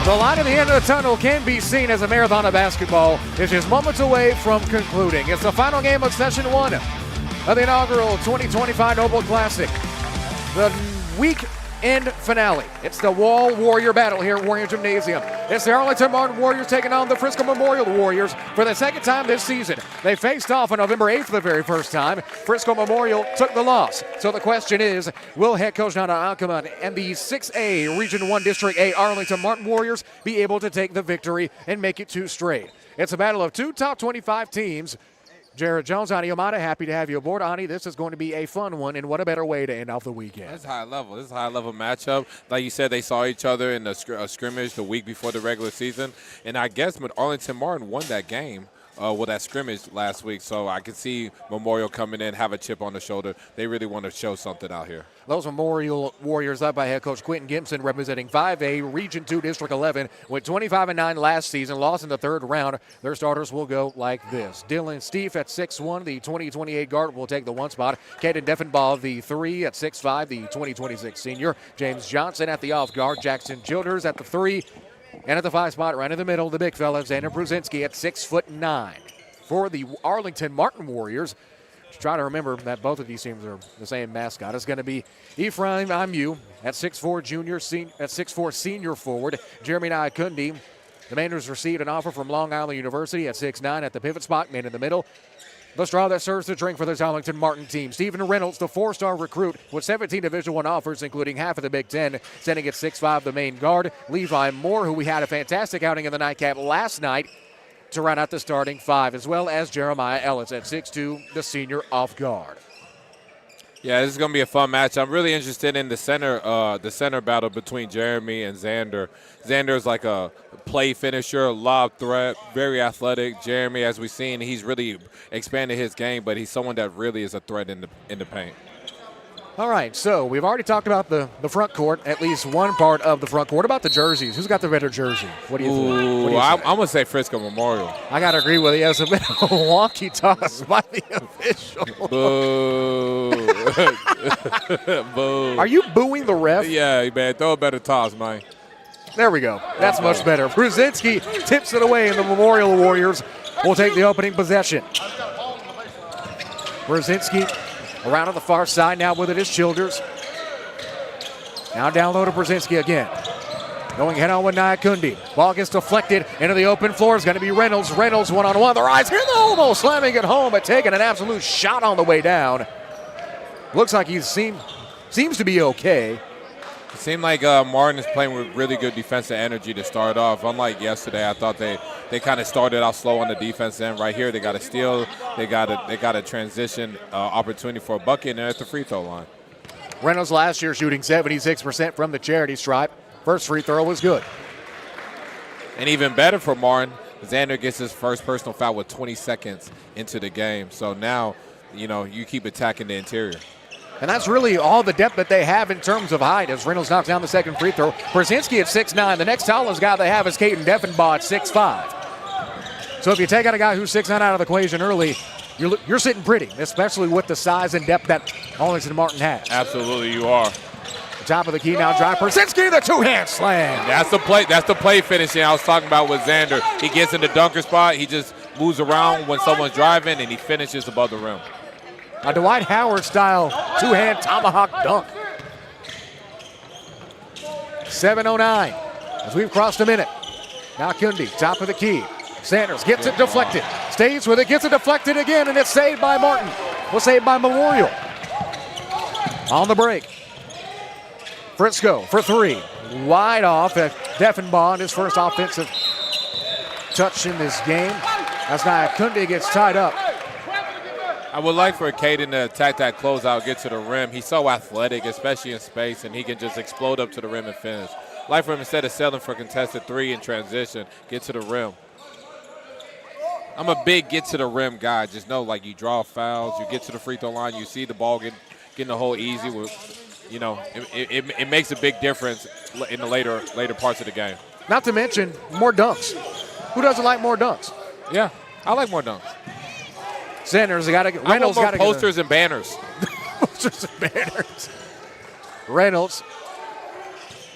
The light at the end of the tunnel can be seen as a marathon of basketball is just moments away from concluding. It's the final game of Session 1 of the inaugural 2025 Noble Classic. The weekend finale. It's the Wall Warrior battle here at Warrior Gymnasium. It's the Arlington Martin Warriors taking on the Frisco Memorial Warriors for the second time this season. They faced off on November 8th for the very first time. Frisco Memorial took the loss. So the question is, will head coach Nana Ackerman and the 6A Region 1 District A Arlington Martin Warriors be able to take the victory and make it 2 straight? It's a battle of 2 top 25 teams. Jared Jones, Ani Amada, happy to have you aboard. Ani, this is going to be a fun one, and what a better way to end off the weekend. This is high level. This is a high-level matchup. Like you said, they saw each other in a scrimmage the week before the regular season, and I guess Arlington Martin won that game with that scrimmage last week, so I could see Memorial coming in, have a chip on the shoulder. They really want to show something out here. Those Memorial Warriors led by head coach Quentin Gibson representing 5A Region 2 District 11 with 25-9 last season, lost in the third round. Their starters will go like this. Dylan Steve at 6'1", the 2028 guard will take the 1 spot. Caden Deffenbaugh, the 3 at 6'5", the 2026 senior. James Johnson at the off guard. Jackson Childers at the 3. And at the 5 spot, right in the middle, the big fella, Xander Brzezinski at 6'9". For the Arlington Martin Warriors, try to remember that both of these teams are the same mascot. It's going to be Ephraim Amu at 6'4", at 6'4", senior forward. Jeremy Nyakundi. The Manders received an offer from Long Island University at 6'9" at the pivot spot, man in the middle. The straw that serves the drink for this Arlington Martin team. Stephen Reynolds, the 4-star recruit with 17 Division I offers, including half of the Big Ten, sending at 6'5", the main guard. Levi Moore, who we had a fantastic outing in the nightcap last night, to round out the starting 5, as well as Jeremiah Ellis at 6'2", the senior off guard. Yeah, this is going to be a fun match. I'm really interested in the center battle between Jeremy and Xander. Xander is like a play finisher, lob threat, very athletic. Jeremy, as we've seen, he's really expanded his game, but he's someone that really is a threat in the paint. All right, so we've already talked about the front court, at least one part of the front court. What about the jerseys? Who's got the better jersey? What do you think? I'm going to say Frisco Memorial. I got to agree with you. It's a bit of a wonky toss by the official. Boo. Boo. Are you booing the ref? Yeah, man. Throw a better toss, man. There we go. That's much better. Brzezinski tips it away, and the Memorial Warriors will take the opening possession. Brzezinski around on the far side. Now with it is Childers. Now down low to Brzezinski again. Going head on with Nyakundi. Ball gets deflected into the open floor. It's going to be Reynolds. Reynolds one-on-one. The rise here, the elbow, slamming it home, but taking an absolute shot on the way down. Looks like he seems to be okay. It seemed like Martin is playing with really good defensive energy to start off. Unlike yesterday, I thought they kind of started out slow on the defense end. Right here, they got a steal. They got a transition opportunity for a bucket, and they're at the free throw line. Reynolds last year shooting 76% from the charity stripe. First free throw was good. And even better for Martin, Xander gets his first personal foul with 20 seconds into the game. So now, you keep attacking the interior. And that's really all the depth that they have in terms of height as Reynolds knocks down the second free throw. Brzezinski at 6'9". The next tallest guy they have is Caden Deffenbaugh at 6'5". So if you take out a guy who's 6'9" out of the equation early, you're sitting pretty, especially with the size and depth that Arlington Martin has. Absolutely, you are. Top of the key now, drive. Brzezinski, the two-hand slam. That's the play finishing I was talking about with Xander. He gets in the dunker spot. He just moves around when someone's driving, and he finishes above the rim. A Dwight Howard-style two-hand tomahawk dunk. 7:09 as we've crossed a minute. Now Kundi, top of the key. Sanders gets it deflected. Stays with it, gets it deflected again, and it's saved by Martin. Well, saved by Memorial. On the break. Frisco for 3. Wide off at Deffenbaugh, his first offensive touch in this game. As Nyakundi gets tied up. I would like for Caden to attack that closeout, get to the rim. He's so athletic, especially in space, and he can just explode up to the rim and finish. I'd like for him, instead of settling for contested 3 in transition, get to the rim. I'm a big get-to-the-rim guy. Just know, you draw fouls, you get to the free throw line, you see the ball getting the hole easy. It makes a big difference in the later parts of the game. Not to mention more dunks. Who doesn't like more dunks? Yeah, I like more dunks. Sanders got to get Reynolds. Got posters and banners. Posters and banners. Reynolds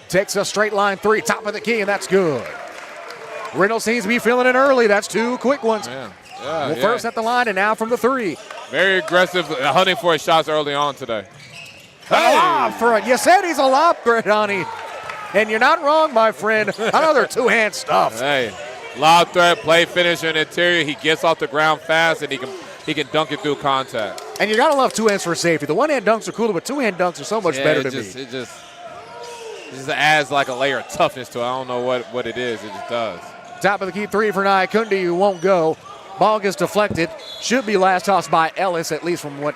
Takes a straight line three, top of the key, and that's good. Reynolds seems to be feeling it early. That's two quick ones. First at the line and now from the three. Very aggressive, hunting for his shots early on today. Hey. A lob threat. You said he's a lob threat, honey. And you're not wrong, my friend. Another two-hand stuff. Hey, lob threat, play finisher in the interior. He gets off the ground fast, and he can dunk it through contact. And you got to love two hands for safety. The one-hand dunks are cooler, but two-hand dunks are so much better to me. It just adds like a layer of toughness to it. I don't know what it is. It just does. Top of the key three for Nyakundi, who won't go. Ball gets deflected. Should be last toss by Ellis, at least from what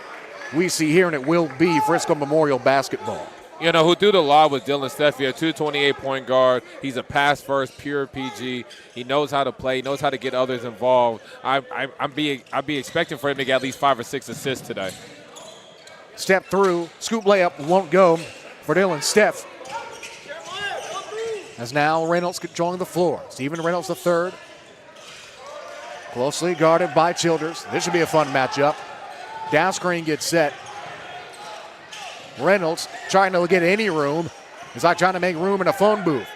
we see here, and it will be Frisco Memorial basketball. You know, who threw the lob was Dylan Steffi, a 228 point guard. He's a pass-first, pure PG. He knows how to play, knows how to get others involved. I'd be expecting for him to get at least 5 or 6 assists today. Step through, scoop layup won't go for Dylan Steph. As now Reynolds controlling the floor. Steven Reynolds the third. Closely guarded by Childers. This should be a fun matchup. Down screen gets set. Reynolds trying to get any room. It's like trying to make room in a phone booth.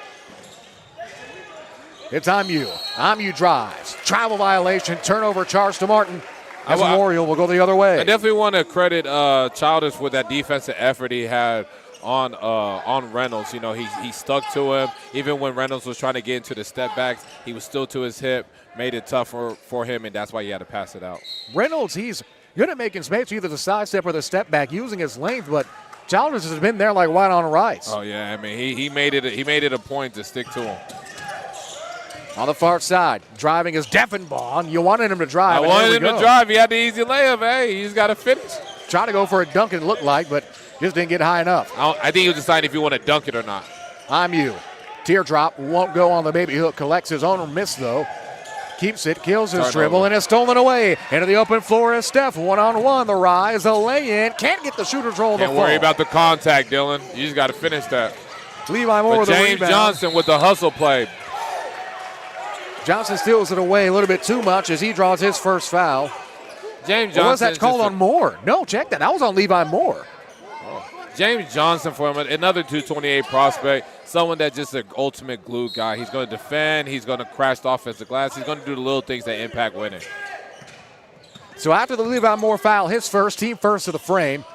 It's Amu. Amu drives. Travel violation. Turnover charge to Martin. As Memorial will go the other way. I definitely want to credit Childers with that defensive effort he had on Reynolds. You know, he stuck to him. Even when Reynolds was trying to get into the step backs, he was still to his hip, made it tougher for him, and that's why he had to pass it out. Reynolds, he's good at making space, either the side step or the step back, using his length, but Childers has been there like white on rice. Oh yeah, I mean he made it a point to stick to him. On the far side, driving is Deffenbaugh. You wanted him to drive. I wanted him to drive. He had the easy layup. Hey, he's got to finish. Trying to go for a dunk, it looked like, but just didn't get high enough. I think he was deciding if you want to dunk it or not. Amu. Teardrop won't go on the baby hook. Collects his own miss, though. Keeps it, kills his dribble, and is stolen away. Into the open floor is Steph. One-on-one, the rise, the lay-in. Can't get the shooter's roll. Can't worry about the contact, Dylan. You just got to finish that. Levi Moore with the rebound. James Johnson with the hustle play. Johnson steals it away a little bit too much as he draws his first foul. James Johnson. Or was that called on Moore? No, check that. That was on Levi Moore. James Johnson for him, another 228 prospect, someone that's just an ultimate glue guy. He's going to defend. He's going to crash the offensive glass. He's going to do the little things that impact winning. So after the Levi Moore foul, his first, team first to the frame.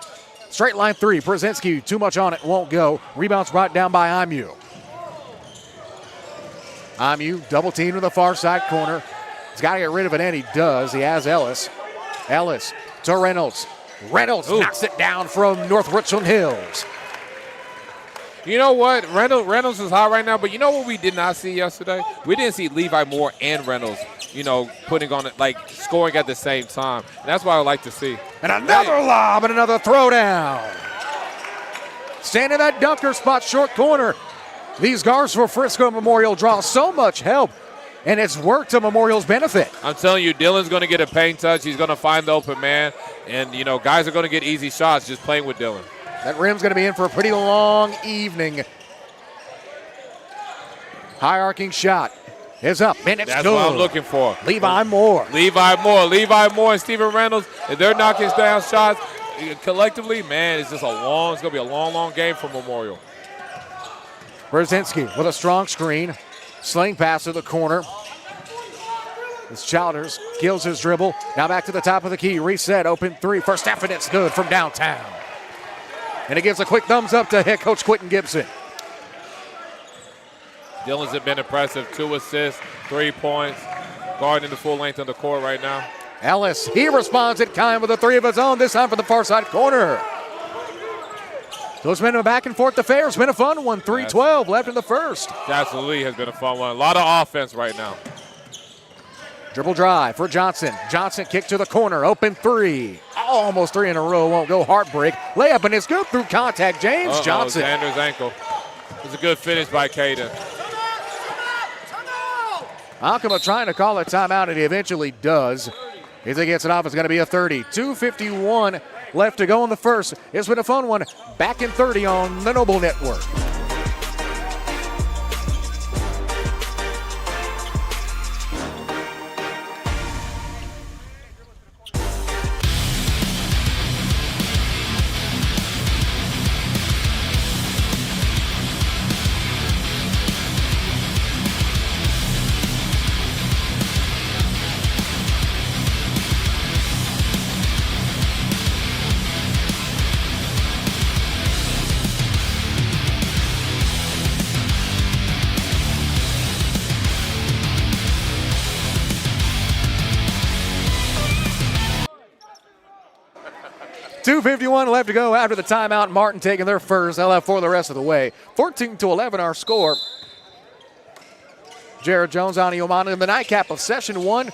Straight line three. Brzezinski, too much on it, won't go. Rebounds brought down by Amu. Amu double teamed in the far side corner. He's got to get rid of it, and he does. He has Ellis. Ellis to Reynolds. Reynolds knocks it down from North Richland Hills. You know what? Reynolds is hot right now, but you know what we did not see yesterday? We didn't see Levi Moore and Reynolds, putting on it, like scoring at the same time. And that's what I like to see. And another lob and another throwdown. Standing in that dunker spot, short corner. These guards for Frisco Memorial draw so much help, and it's worked to Memorial's benefit. I'm telling you, Dylan's going to get a paint touch. He's going to find the open man. And, guys are going to get easy shots just playing with Dylan. That rim's going to be in for a pretty long evening. High arcing shot is up, and it's That's good. what I'm looking for. Levi Moore And Steven Reynolds, if they're knocking down shots collectively, man, it's going to be a long, long game for Memorial. Brzezinski with a strong screen. Sling pass to the corner. As Childers kills his dribble. Now back to the top of the key. Reset, open three for Steph, and it's good from downtown. And it gives a quick thumbs up to head coach Quentin Gibson. Dylan's been impressive. 2 assists, 3 points. Guarding the full length of the court right now. Ellis, he responds at kind with a three of his own, this time for the far side corner. So it's been a back and forth affair. It's been a fun one. 3:12 left in the first. Absolutely has been a fun one. A lot of offense right now. Dribble drive for Johnson. Johnson kick to the corner. Open three. Almost 3 in a row. Won't go. Heartbreak. Layup, and it's good through contact. James Johnson. Xander's ankle. It's a good finish by Caden. Alcama trying to call a timeout, and he eventually does. As he gets it off, it's going to be a 30. 2:51 left to go in the first. It's been a fun one. Back in 30 on the Noble Network. 2:51 left to go after the timeout. Martin taking their first. They'll have 4 the rest of the way. 14-11 our score. Jared Jones, Ani Omana in the nightcap of session 1.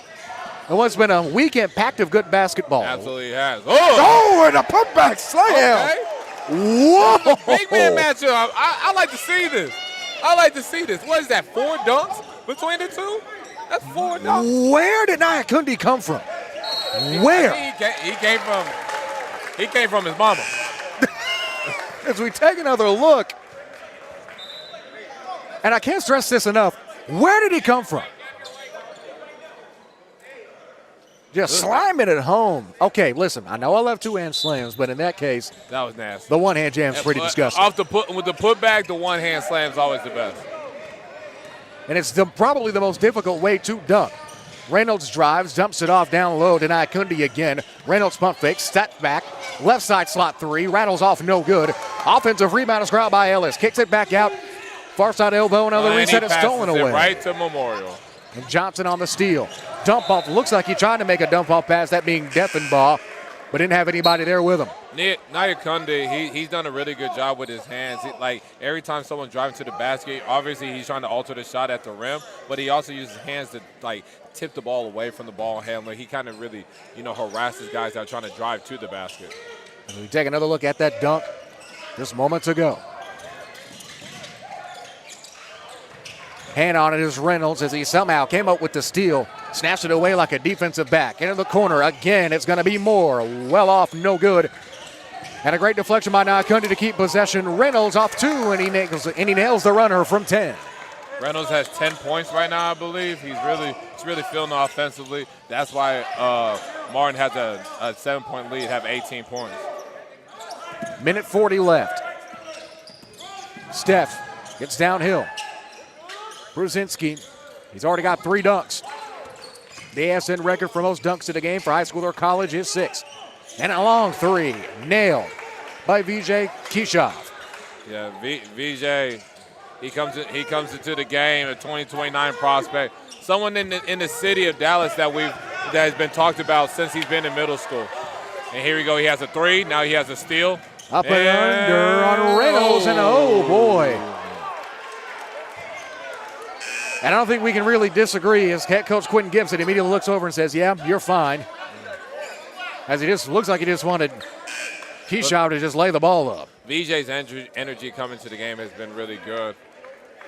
And what's been a weekend packed of good basketball. Absolutely has. Oh, and a putback slam. Okay. Whoa. Big man matchup. I like to see this. What is that, 4 dunks between the two? That's 4 dunks. Where did Nyakundi come from? Where? He came from his mama. As we take another look, and I can't stress this enough, where did he come from? Just slamming it home. Okay, listen, I know I love 2-hand slams, but in that case, that was nasty. The one-hand jam's pretty disgusting. With the putback, the one-hand slam's always the best. And it's probably the most difficult way to dunk. Reynolds drives, dumps it off down low to Nyakundi again. Reynolds pump fake, step back, left side slot 3, rattles off, no good. Offensive rebound is grabbed by Ellis, kicks it back out. Far side elbow, another reset is stolen away. Right to Memorial. And Johnson on the steal. Dump off, looks like he tried to make a dump off pass, that being Deffenbaugh, but didn't have anybody there with him. Nyakundi, he's done a really good job with his hands. Like every time someone's driving to the basket, obviously he's trying to alter the shot at the rim, but he also uses his hands to like tip the ball away from the ball handler. He kind of really, harasses guys that are trying to drive to the basket. And we take another look at that dunk just moments ago. Hand on it is Reynolds as he somehow came up with the steal. Snatched it away like a defensive back. Into the corner again. It's going to be Moore. Well off, no good. And a great deflection by Nyakundi to keep possession. Reynolds off 2, and he nails the runner from 10. Reynolds has 10 points right now, I believe. He's really feeling offensively. That's why Martin has a 7-point lead, have 18 points. Minute 40 left. Steph gets downhill. Brzezinski, he's already got 3 dunks. The ASN record for most dunks in a game for high school or college is 6. And a long 3, nailed by Vijay Kishov. Yeah, Vijay, he comes into the game, a 2029 prospect. Someone in the city of Dallas that has been talked about since he's been in middle school. And here we go, he has a 3, now he has a steal. Up and under on Reynolds, and oh boy. And I don't think we can really disagree as head coach Quentin Gibson immediately looks over and says, yeah, you're fine. As he just looks like he just wanted Kishov to just lay the ball up. VJ's energy coming to the game has been really good.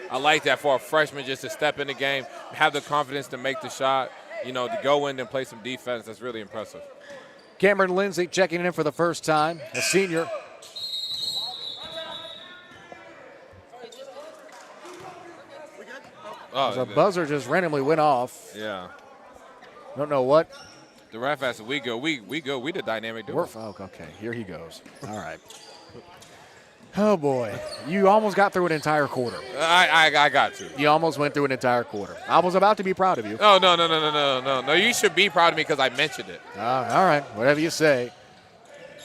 I like that for a freshman just to step in the game, have the confidence to make the shot, to go in and play some defense. That's really impressive. Cameron Lindsay checking in for the first time, a senior. The buzzer just randomly went off. Yeah. Don't know what. The ref asked, we go. We the dynamic duo. Okay, here he goes. All right. Oh, boy. You almost got through an entire quarter. I got to. You almost went through an entire quarter. I was about to be proud of you. Oh, no. No, you should be proud of me because I mentioned it. All right, whatever you say.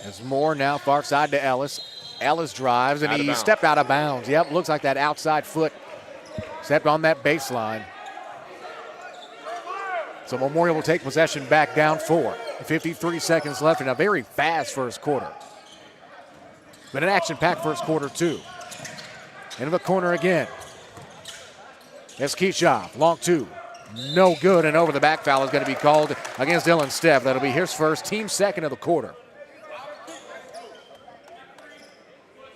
There's more now, far side to Ellis. Ellis drives, and he stepped out of bounds. Yep, looks like that outside foot stepped on that baseline. So Memorial will take possession back down 4. 53 seconds left in a very fast first quarter. But an action-packed first quarter, too. Into the corner again. It's Kishov, long 2. No good, and over the back foul is going to be called against Dylan Steph. That'll be his first, team second of the quarter.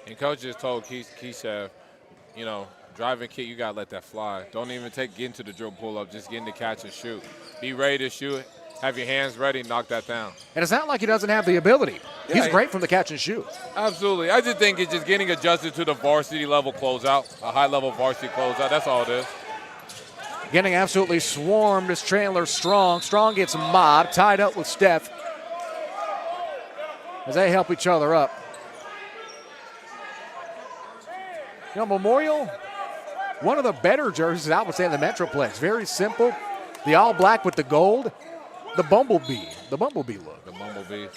And coach just told Kishov, driving kick, you got to let that fly. Don't even get into the drill pull-up. Just get in the catch and shoot. Be ready to shoot. Have your hands ready. Knock that down. And it's not like he doesn't have the ability. Yeah, he's great from the catch and shoot. Absolutely. I just think it's just getting adjusted to the varsity level closeout, a high-level varsity closeout. That's all it is. Getting absolutely swarmed is Chandler Strong. Strong gets mobbed, tied up with Steph as they help each other up. Memorial, one of the better jerseys, I would say, in the Metroplex. Very simple. The all black with the gold. The bumblebee look. The bumblebee.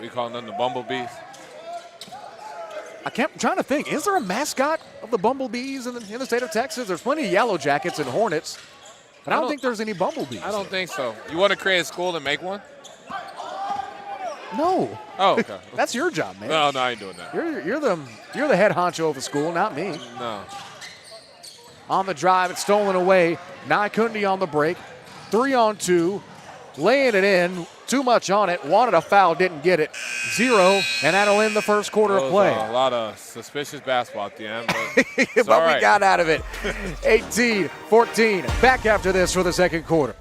We call them the bumblebees. I'm trying to think. Is there a mascot of the bumblebees in the state of Texas? There's plenty of yellow jackets and hornets, but I don't think there's any bumblebees. I don't think so. You want to create a school and make one? No. Oh, okay. That's your job, man. No, I ain't doing that. You're the head honcho of the school, not me. No. On the drive, it's stolen away. Naikundi on the break. 3-on-2. Laying it in. Too much on it. Wanted a foul, didn't get it. 0, and that'll end the first quarter of play. A lot of suspicious basketball at the end, but but right. We got out of it. 18-14. Back after this for the second quarter.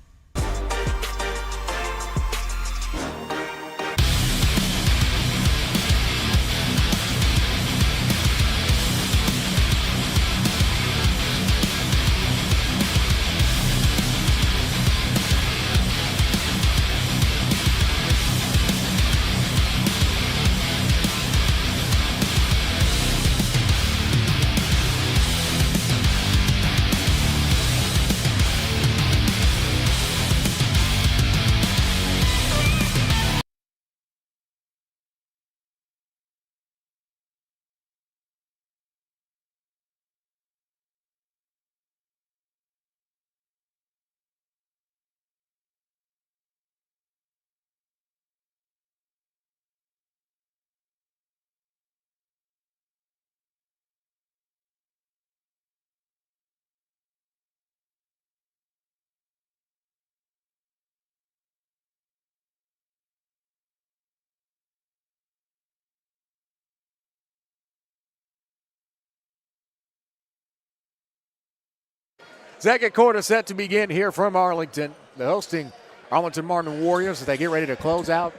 Second quarter set to begin here from Arlington. The hosting Arlington Martin Warriors as they get ready to close out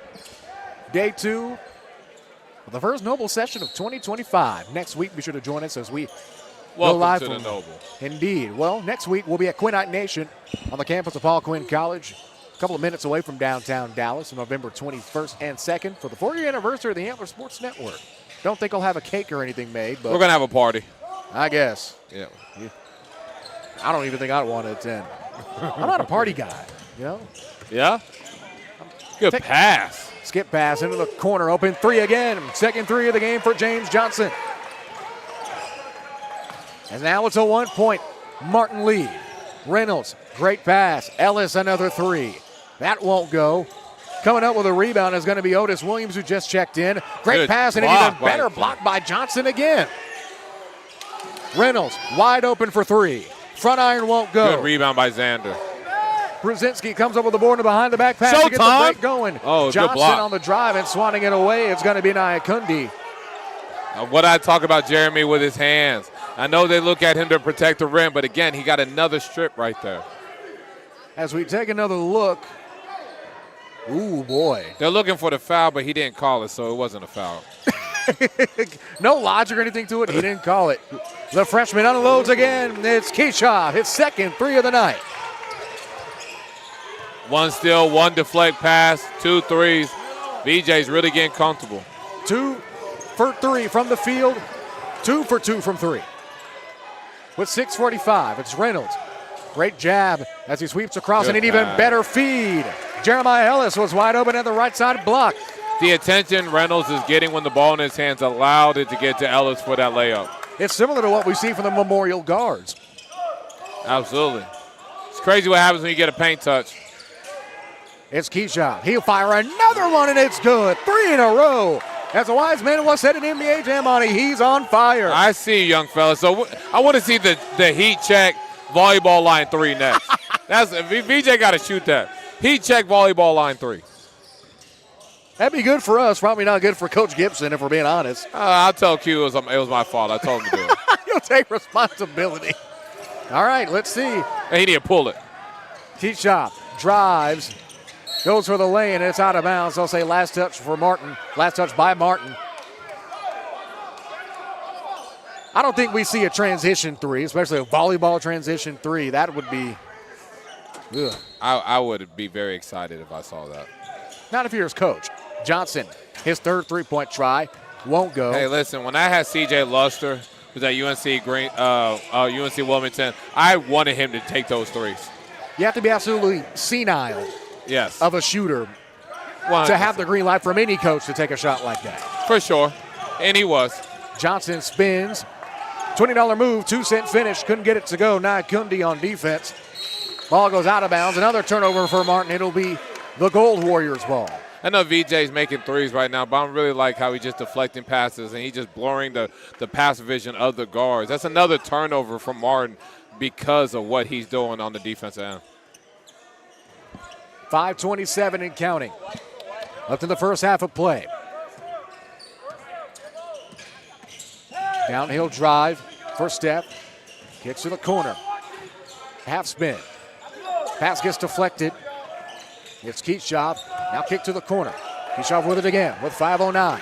day 2 of the first Noble session of 2025. Next week, be sure to join us as we go live to the from Noble. Indeed. Well, next week we'll be at Quinite Nation on the campus of Paul Quinn College, a couple of minutes away from downtown Dallas on November 21st and 2nd for the 40th anniversary of the Antler Sports Network. Don't think I'll have a cake or anything made, but We're going to have a party. I guess. Yeah. I don't even think I'd want to attend. I'm not a party guy, you know? Yeah? Good pass. Skip pass into the corner, open 3 again. Second 3 of the game for James Johnson. And now it's a 1-point Martin lead. Reynolds, great pass. Ellis, another 3. That won't go. Coming up with a rebound is going to be Otis Williams, who just checked in. Great Good pass and an even better block by Johnson again. Reynolds, wide open for 3. Front iron won't go. Good rebound by Xander. Brzezinski comes up with the board and behind the back pass to get the break going. Oh, Johnson good block. on the drive and swatting it away. It's going to be Naikundi. What I talk about Jeremy with his hands. I know they look at him to protect the rim, but again, he got another strip right there. As we take another look. Ooh, boy. They're looking for the foul, but he didn't call it, so it wasn't a foul. No logic or anything to it. He didn't call it. The freshman unloads again. It's Keyshaw, his second 3 of the night. 1 steal, 1 deflect pass, 2 threes. VJ's really getting comfortable. 2 for 3 from the field. 2 for 2 from 3. With 6:45, it's Reynolds. Great jab as he sweeps across and an even better feed. Jeremiah Ellis was wide open at the right side block. The attention Reynolds is getting when the ball in his hands allowed it to get to Ellis for that layup. It's similar to what we see from the Memorial Guards. Absolutely. It's crazy what happens when you get a paint touch. It's Keyshaw. He'll fire another one, and it's good. 3 in a row. As a wise man once said in NBA Jam, Monty, he's on fire. I see, young fella. So I want to see the heat check volleyball line 3 next. VJ got to shoot that. Heat check volleyball line 3. That'd be good for us. Probably not good for Coach Gibson, if we're being honest. I'll tell Q it was my fault. I told him to do it. You'll take responsibility. All right, let's see. He need to pull it. Keyshaw drives, goes for the lay, and it's out of bounds. They'll say last touch for Martin. Last touch by Martin. I don't think we see a transition 3, especially a volleyball transition 3. That would be, ugh. I would be very excited if I saw that. Not if you're his coach. Johnson, his third 3-point try, won't go. Hey, listen, when I had C.J. Luster, who's at UNC Wilmington, I wanted him to take those threes. You have to be absolutely senile of a shooter 100%. to have the green light from any coach to take a shot like that. For sure, and he was. Johnson spins. $20 move, 2-cent finish. Couldn't get it to go. Naikundi on defense. Ball goes out of bounds. Another turnover for Martin. It'll be the Gold Warriors ball. I know VJ's making threes right now, but I really like how he's just deflecting passes and he's just blurring the pass vision of the guards. That's another turnover from Martin because of what he's doing on the defensive end. 5:27 and counting. Left in the first half of play. Downhill drive for Steph. Kicks to the corner. Half spin. Pass gets deflected. It's Keechov. Now kick to the corner. Keechov with it again with 5:09.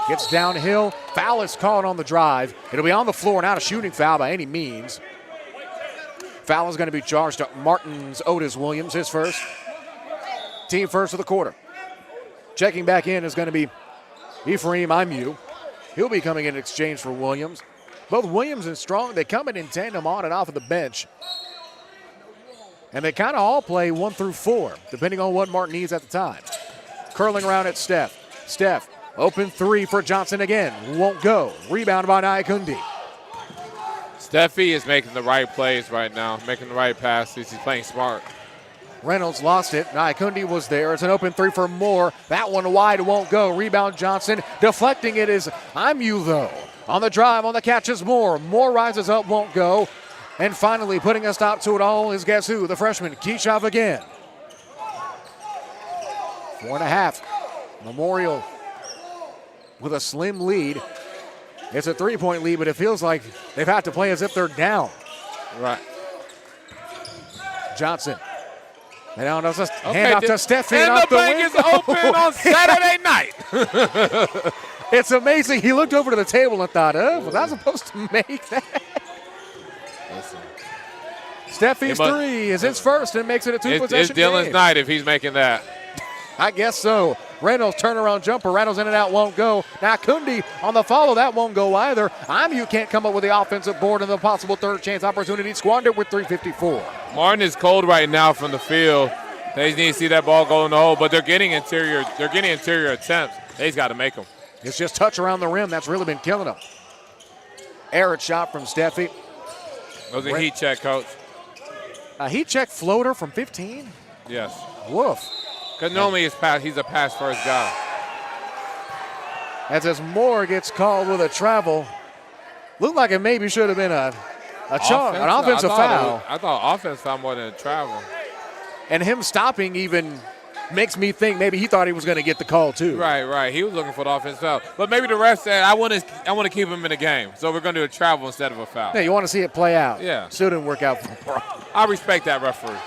Gets downhill. Foul is called on the drive. It'll be on the floor, not a shooting foul by any means. Foul is going to be charged to Martin's Otis Williams, his first. Team first of the quarter. Checking back in is going to be Ephraim Imu. He'll be coming in exchange for Williams. Both Williams and Strong, they come in tandem on and off of the bench. And they kind of all play 1 through 4, depending on what Martin needs at the time. Curling around at Steph. Steph, open three for Johnson again. Won't go. Rebound by Nyakundi. Steffi is making the right plays right now, making the right passes. He's playing smart. Reynolds lost it. Nyakundi was there. It's an open three for Moore. That one wide won't go. Rebound Johnson. Deflecting it is Imu, though. On the drive, on the catch is Moore. Moore rises up, won't go. And finally, putting a stop to it all is guess who? The freshman, Keechov again. 4.5. Memorial with a slim lead. It's a three-point lead, but it feels like they've had to play as if they're down. Right. Johnson. And now it's just hand off to Steffi. And the bank is open on Saturday night. It's amazing. He looked over to the table and thought, was I supposed to make that? Listen. Steffi's three is his first and makes it a two-possession game. It's Dylan's night if he's making that. I guess so. Reynolds turnaround jumper. Reynolds in and out won't go. Now Kundi on the follow. That won't go either. Imu can't come up with the offensive board and the possible third chance opportunity squandered with 3:54. Martin is cold right now from the field. They just need to see that ball go in the hole, but they're getting interior attempts. They just got to make them. It's just touch around the rim. That's really been killing them. Error shot from Steffi. That was a heat check, Coach. A heat check floater from 15? Yes. Woof. Because normally he's a pass-first guy. As Moore gets called with a travel. Looked like it maybe should have been an offensive foul. I thought offense foul more than a travel. And him stopping even makes me think maybe he thought he was going to get the call too. Right. He was looking for the offense foul. But maybe the ref said, I want to keep him in the game. So we're going to do a travel instead of a foul. Yeah, you want to see it play out. Yeah. Still didn't work out for him. I respect that referee.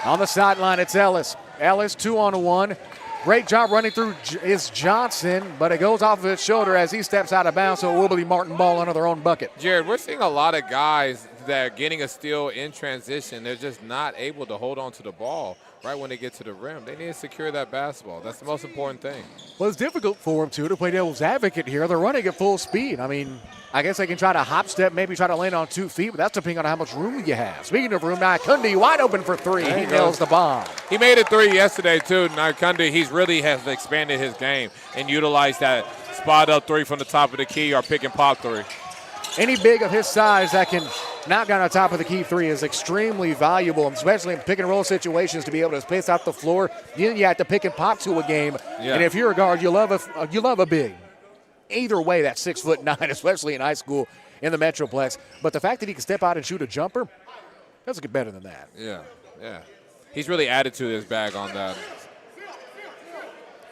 On the sideline, it's Ellis. Ellis 2-on-1. Great job running through is Johnson, but it goes off of his shoulder as he steps out of bounds, so it will be Martin ball under their own bucket. Jared, we're seeing a lot of guys that are getting a steal in transition. They're just not able to hold on to the ball right when they get to the rim. They need to secure that basketball. That's the most important thing. Well, it's difficult for them, too, to play devil's advocate here. They're running at full speed. I mean, I guess they can try to hop step, maybe try to land on 2 feet, but that's depending on how much room you have. Speaking of room, Nyakundi wide open for three. He nails the bomb. He made a three yesterday, too. Nyakundi, he's really has expanded his game and utilized that spot-up three from the top of the key or pick-and-pop three. Any big of his size that can knock down on top of the key three is extremely valuable, especially in pick-and-roll situations to be able to space out the floor. Then you have to pick and pop to a game. Yeah. And if you're a guard, you love a big. Either way, that's 6'9", especially in high school in the Metroplex. But the fact that he can step out and shoot a jumper, doesn't get better than that. Yeah. He's really added to his bag on that.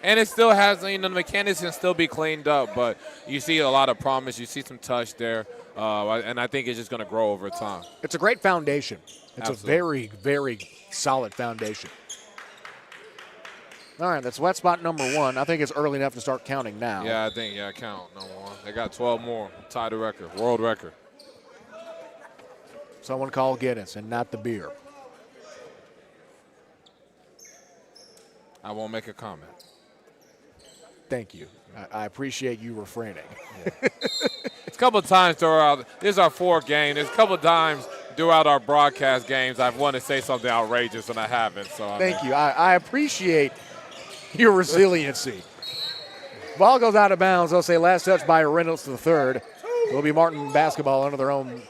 And it still has, the mechanics can still be cleaned up, but you see a lot of promise. You see some touch there, and I think it's just going to grow over time. It's a great foundation. It's Absolutely. A very, very solid foundation. All right, that's wet spot number 1. I think it's early enough to start counting now. Yeah, count number 1. They got 12 more, tie the record, world record. Someone call Guinness and not the beer. I won't make a comment. Thank you. I appreciate you refraining. Yeah. It's a couple of times throughout. This is our 4th game. There's a couple of times throughout our broadcast games I've wanted to say something outrageous and I haven't. So Thank you. I appreciate your resiliency. Ball goes out of bounds. They'll say last touch by Reynolds to the third. It will be Martin basketball under their own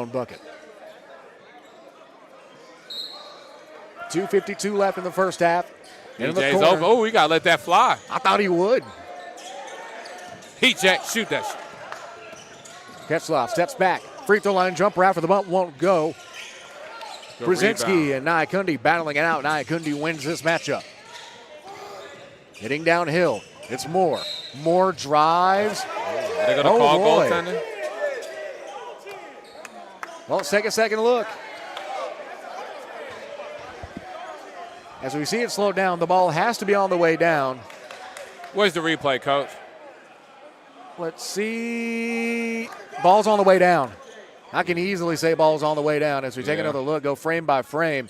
bucket. 2:52 left in the first half. Into the DJ's corner. over. Oh, we got to let that fly. I thought he would. Heat check. Shoot that shit. Ketzloff steps back. Free throw line jumper after the bump won't go. Good Brzezinski rebound. and Nyakundi battling it out. Nyakundi wins this matchup. Hitting downhill. It's Moore. Moore drives. They're going to call boy. goaltending. Well, let's take a second look. As we see it slow down, the ball has to be on the way down. Where's the replay, Coach? Let's see. Ball's on the way down. I can easily say ball's on the way down. As we take another look, go frame by frame.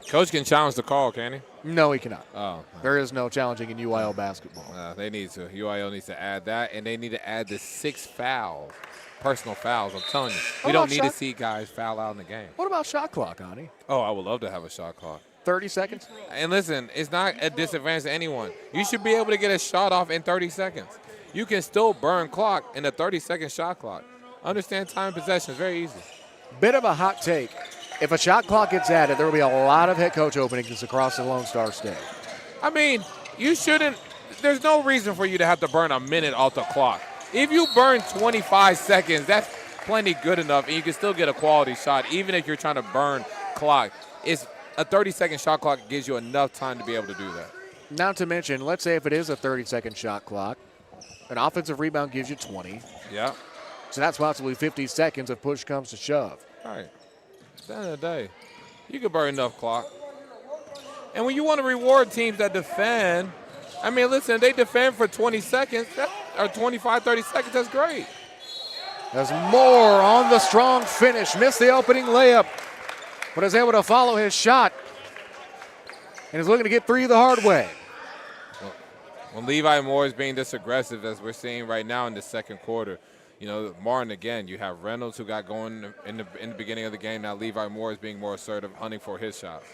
Coach can challenge the call, can he? No, he cannot. Oh. There is no challenging in UIL basketball. They need to. UIL needs to add that, and they need to add the 6 fouls, personal fouls. I'm telling you. We don't need to see guys foul out in the game. What about shot clock, Ani? Oh, I would love to have a shot clock. 30 seconds? And listen, it's not a disadvantage to anyone. You should be able to get a shot off in 30 seconds. You can still burn clock in a 30-second shot clock. Understand time and possession is very easy. Bit of a hot take. If a shot clock gets added, there will be a lot of head coach openings across the Lone Star State. I mean, you shouldn't. There's no reason for you to have to burn a minute off the clock. If you burn 25 seconds, that's plenty good enough, and you can still get a quality shot, even if you're trying to burn clock. It's a 30-second shot clock gives you enough time to be able to do that. Not to mention, let's say if it is a 30-second shot clock, an offensive rebound gives you 20. Yeah. So that's possibly 50 seconds if push comes to shove. All right. At the end of the day, you can burn enough clock. And when you want to reward teams that defend, I mean, listen, they defend for 20 seconds, or 25, 30 seconds, that's great. There's more on the strong finish. Missed the opening layup, but is able to follow his shot. And is looking to get 3 the hard way. When Levi Moore is being this aggressive as we're seeing right now in the second quarter, you know, Martin again, you have Reynolds who got going in the beginning of the game. Now Levi Moore is being more assertive, hunting for his shots.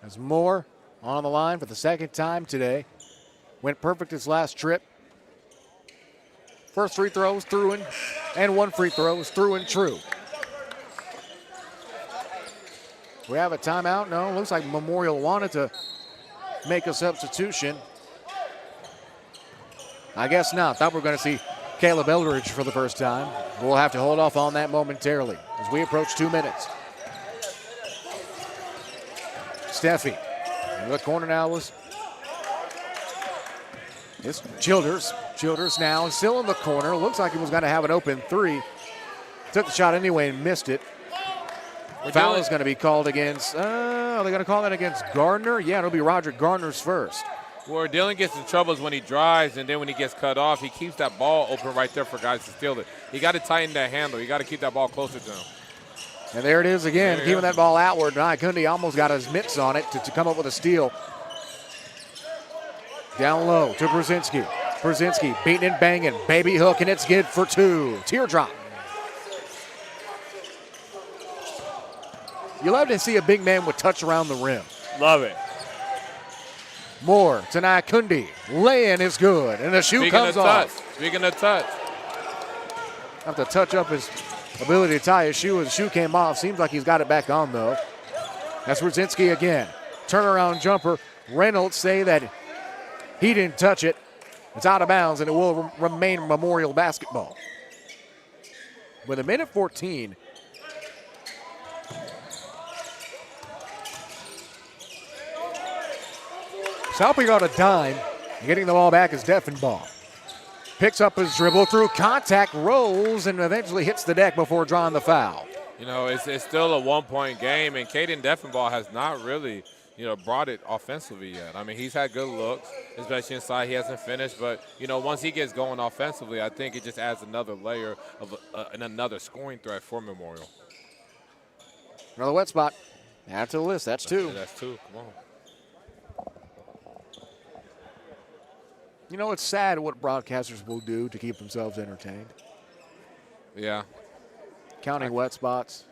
As Moore on the line for the second time today. Went perfect his last trip. First free throw was through and 1 free throw was through and true. We have a timeout. No, looks like Memorial wanted to make a substitution. I guess not. Thought we were going to see Caleb Eldridge for the first time. We'll have to hold off on that momentarily as we approach 2 minutes. Steffi in the corner now was it's Childers. Childers now still in the corner. Looks like he was going to have an open 3. Took the shot anyway and missed it. Foul is going to be called against, are they going to call that against Gardner? Yeah, it'll be Roger Gardner's first. Where Dylan gets in trouble is when he drives, and then when he gets cut off, he keeps that ball open right there for guys to steal it. You got to tighten that handle. You got to keep that ball closer to him. And there it is again, keeping that ball outward. Nyakundi almost got his mitts on it to come up with a steal. Down low to Brzezinski. Brzezinski beating and banging. Baby hook, and it's good for 2. Teardrop. You love to see a big man with touch around the rim. Love it. Moore to Nyakundi. Lay-in is good, and the shoe comes off. Speaking of touch. Have to touch up his ability to tie his shoe as the shoe came off. Seems like he's got it back on, though. That's Brzezinski again. Turnaround jumper. Reynolds say that he didn't touch it. It's out of bounds, and it will remain Memorial basketball. With a minute 14. Salpy got a dime. Getting the ball back is Deffenbaugh. Picks up his dribble through contact, rolls, and eventually hits the deck before drawing the foul. You know, it's still a 1-point game, and Caden Deffenbaugh has not really, brought it offensively yet. I mean, he's had good looks, especially inside. He hasn't finished, but, once he gets going offensively, I think it just adds another layer of another scoring threat for Memorial. Another wet spot. Add to the list. That's 2. That's 2. Come on. It's sad what broadcasters will do to keep themselves entertained. Yeah. Counting wet spots.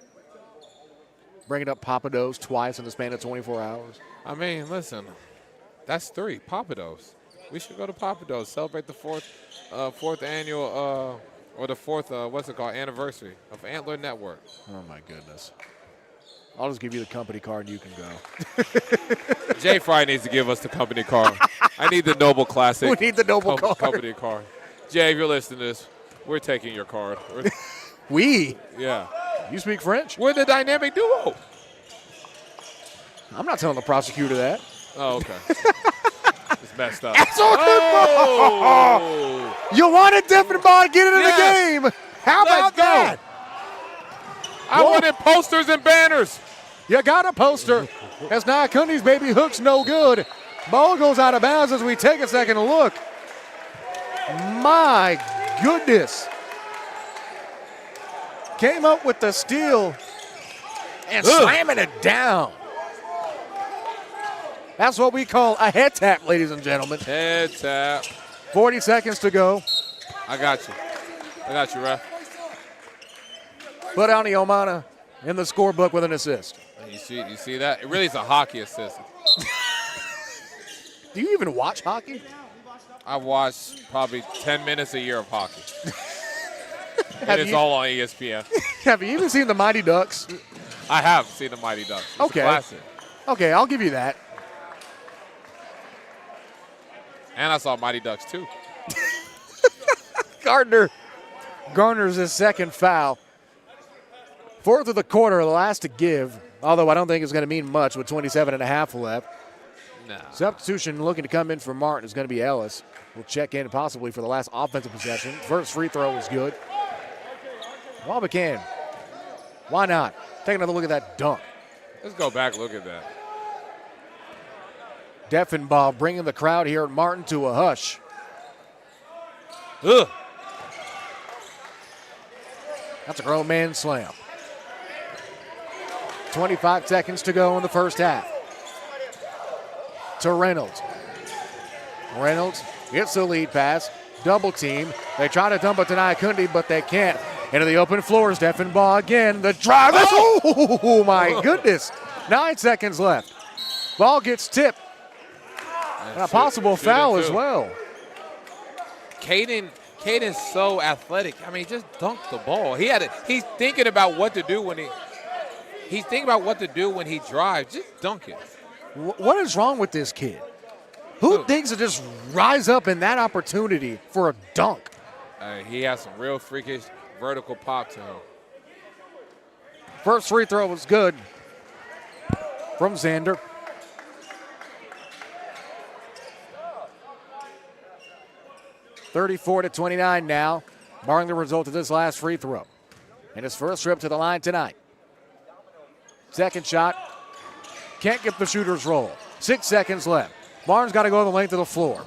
Bringing up Papados twice in the span of 24 hours. I mean, listen, that's 3. Papados. We should go to Papados, celebrate the fourth annual, or the 4th, anniversary of Antler Network. Oh, my goodness. I'll just give you the company card and you can go. Jay Fry needs to give us the company card. I need the Noble Classic. We need the Noble card. Company card. Jay, if you're listening to this, we're taking your card. We? Yeah. You speak French? We're the dynamic duo. I'm not telling the prosecutor that. Oh, okay. It's messed up. Oh! You wanted Diffenbaugh to get into the game. How about that? I wanted posters and banners. You got a poster. As Nyakundi's baby hook's no good. Ball goes out of bounds as we take a second look. My goodness. Came up with the steal and slamming it down. That's what we call a head tap, ladies and gentlemen. Head tap. 40 seconds to go. I got you. Ref. Put Ani Omana in the scorebook with an assist. You see that? It really is a hockey assist. Do you even watch hockey? I watch probably 10 minutes a year of hockey. And it's all on ESPN. Have you even seen the Mighty Ducks? I have seen the Mighty Ducks. It's okay. a classic. Okay, I'll give you that. And I saw Mighty Ducks too. Gardner garners his second foul. Fourth of the quarter, the last to give, although I don't think it's going to mean much with 27.5 left. No. Substitution looking to come in for Martin is going to be Ellis. We'll check in possibly for the last offensive possession. First free throw was good. While we can. Why not? Take another look at that dunk. Let's go back, look at that. Diffenbaugh bringing the crowd here at Martin to a hush. Ugh. That's a grown man slam. 25 seconds to go in the first half. To Reynolds. Reynolds gets the lead pass. Double team. They try to dump it to Nyakundi, but they can't. Into the open floor is Diffenbaugh again. The drive. Oh, my goodness. 9 seconds left. Ball gets tipped. And a possible foul as well. Caden's so athletic. I mean, just dunk the ball. He's thinking about what to do when he drives. Just dunk it. What is wrong with this kid? Who thinks to just rise up in that opportunity for a dunk? He has some real freakish vertical pop to him. First free throw was good from Xander. (34-29) now, barring the result of this last free throw. And his first trip to the line tonight. Second shot. Can't get the shooter's roll. 6 seconds left. Barnes got to go the length of the floor.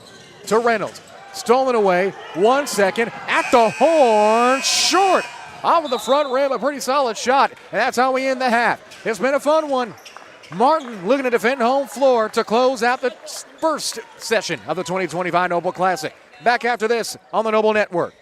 To Reynolds. Stolen away. 1 second. At the horn. Short. Off of the front rim. A pretty solid shot. And that's how we end the half. It's been a fun one. Martin looking to defend home floor to close out the first session of the 2025 Noble Classic. Back after this on the Noble Network.